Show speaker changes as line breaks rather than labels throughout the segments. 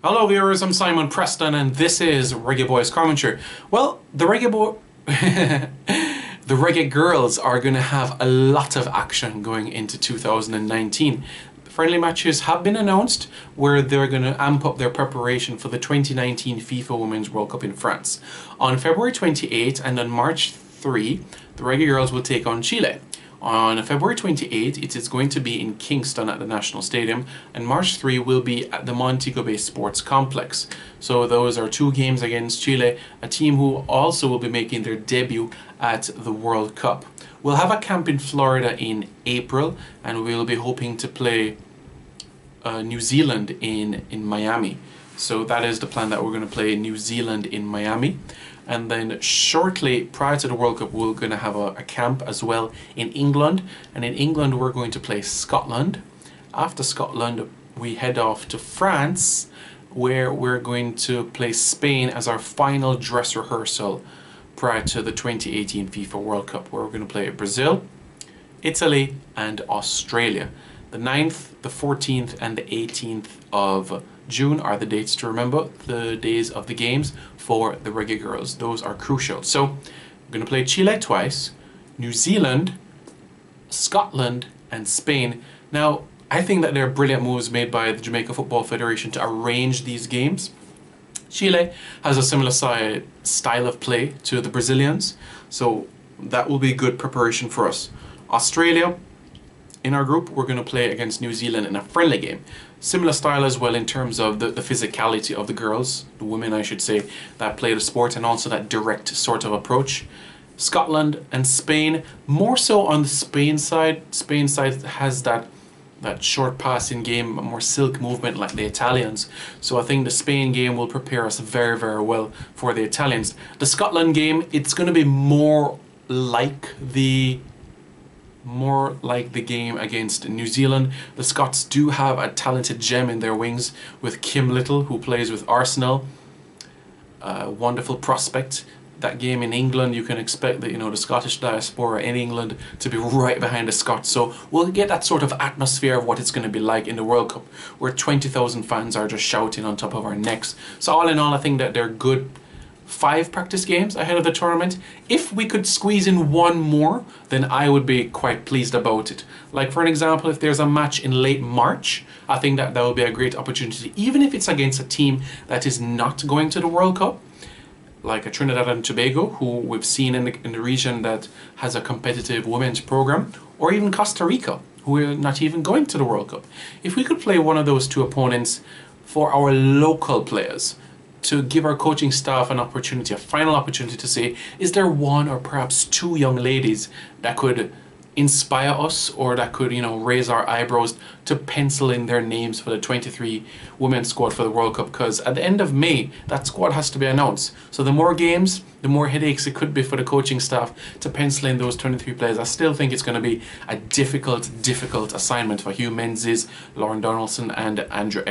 Hello viewers, I'm Simon Preston and this is Reggae Boys Commentary. Well, the the Reggae Girlz are going to have a lot of action going into 2019. Friendly matches have been announced where they're going to amp up their preparation for the 2019 FIFA Women's World Cup in France. On February 28 and on March 3, the Reggae Girlz will take on Chile. On February 28, it is going to be in Kingston at the National Stadium, and March 3 will be at the Montego Bay Sports Complex. So those are two games against Chile, a team who also will be making their debut at the World Cup. We'll have a camp in Florida in April, and we'll be hoping to play New Zealand in Miami. So that is the plan, that we're going to play New Zealand in Miami. And then shortly prior to the World Cup, we're going to have a camp as well in England. And in England, we're going to play Scotland. After Scotland, we head off to France, where we're going to play Spain as our final dress rehearsal prior to the 2018 FIFA World Cup, where we're going to play Brazil, Italy, and Australia. The 9th, the 14th, and the 18th of June are the dates to remember, the days of the games for the Reggae Girlz. Those are crucial. So we're going to play Chile twice, New Zealand, Scotland, and Spain. Now, I think that there are brilliant moves made by the Jamaica Football Federation to arrange these games. Chile has a similar style of play to the Brazilians, so that will be good preparation for us. Australia, in our group, we're going to play against New Zealand in a friendly game. Similar style as well in terms of the physicality of the girls, the women I should say, that play the sport, and also that direct sort of approach. Scotland and Spain, more so on the Spain side. Spain side has that short passing game, a more silk movement like the Italians. So I think the Spain game will prepare us very, very well for the Italians. The Scotland game, it's going to be more like the game against New Zealand. The Scots do have a talented gem in their wings with Kim Little, who plays with Arsenal. Wonderful prospect. That game in England, you can expect that, the Scottish diaspora in England to be right behind the Scots. So we'll get that sort of atmosphere of what it's going to be like in the World Cup, where 20,000 fans are just shouting on top of our necks. So all in all, I think that they're good 5 practice games ahead of the tournament. If we could squeeze in one more, then I would be quite pleased about it. Like, for an example, if there's a match in late March, I think that would be a great opportunity, even if it's against a team that is not going to the World Cup, like a Trinidad and Tobago, who we've seen in the region that has a competitive women's program, or even Costa Rica, who are not even going to the World Cup. If we could play one of those two opponents for our local players, to give our coaching staff an opportunity, a final opportunity to say, is there one or perhaps two young ladies that could inspire us, or that could, raise our eyebrows, to pencil in their names for the 23 women's squad for the World Cup? Because at the end of May, that squad has to be announced. So the more games, the more headaches it could be for the coaching staff to pencil in those 23 players. I still think it's going to be a difficult assignment for Hugh Menzies, Lauren Donaldson, and Andrew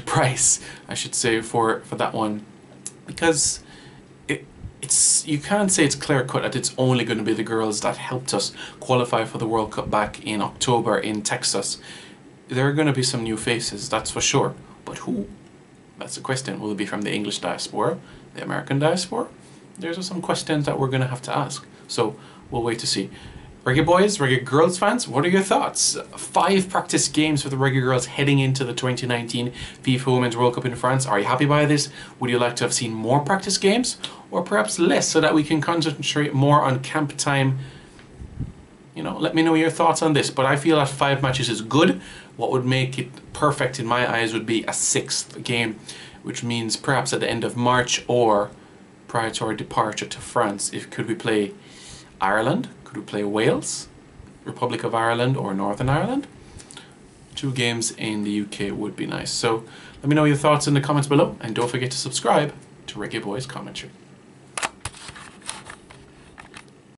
Price, I should say, for that one, because you can't say it's clear cut that it's only going to be the girls that helped us qualify for the World Cup back in October in Texas. There are going to be some new faces, that's for sure, but who? That's the question. Will it be from the English diaspora, the American diaspora? There's some questions that we're going to have to ask, so we'll wait to see. Reggae Boys, Reggae Girlz fans, what are your thoughts? 5 practice games for the Reggae Girlz heading into the 2019 FIFA Women's World Cup in France. Are you happy by this? Would you like to have seen more practice games, or perhaps less, so that we can concentrate more on camp time? Let me know your thoughts on this. But I feel that 5 matches is good. What would make it perfect in my eyes would be a 6th game, which means perhaps at the end of March or prior to our departure to France. Could we play Ireland? Could we play Wales, Republic of Ireland, or Northern Ireland? 2 games in the UK would be nice. So let me know your thoughts in the comments below, and don't forget to subscribe to Reggae Boys Commentary.